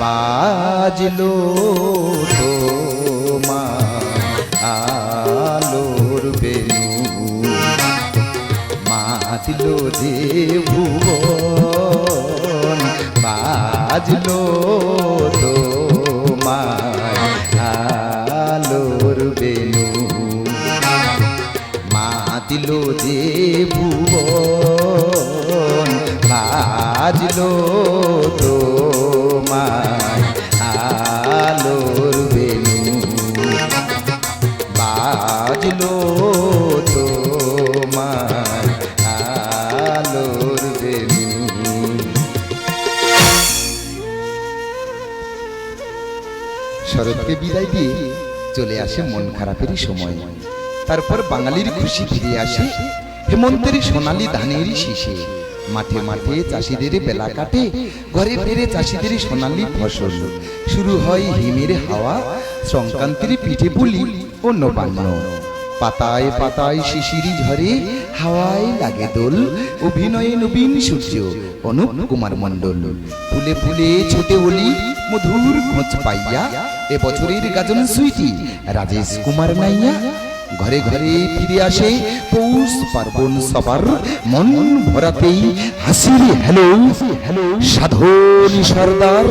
বাজলো তোমার আলোর বেনু, মাতিলো যে ভুবন, বাজলো তোমার আলোর বেনু, মাতিলো যে ভুবন, বাজলো তোমার আলোর বেনু, বাজলো তোমার আলোর বেনু। শরৎকে বিদায় দিয়ে চলে আসে মন খারাপেরই সময়। তারপর বাঙালির খুশি ফিরে আসে হেমন্তের সোনালি ধানের শীষে। মাঠে মাঠে চাষিদের বেলা কাটে, ঘরে ফিরে চাষিদের সোনালি ফসল। শুরু হয় হিমের হাওয়া, সংক্রান্তির পিঠে পুলি ও নবান্ন। পাতায় পাতায় শিশিরি ঝরে, হাওয়ায় লাগে দোল, অভিনয়ে নবীন সূর্য অনুপ কুমার মণ্ডল। ফুলে ফুলে ছোটে ওলি মধুর খোঁজ পাইয়া, এ বছরের গাজন সুইটি রাজেশ কুমার নাইয়া। ঘরে ঘরে ফিরে আসে পৌষ পার্বণ, সবার মন ভরাতেই হাসির হ্যালো হ্যালো সাধন সর্দার।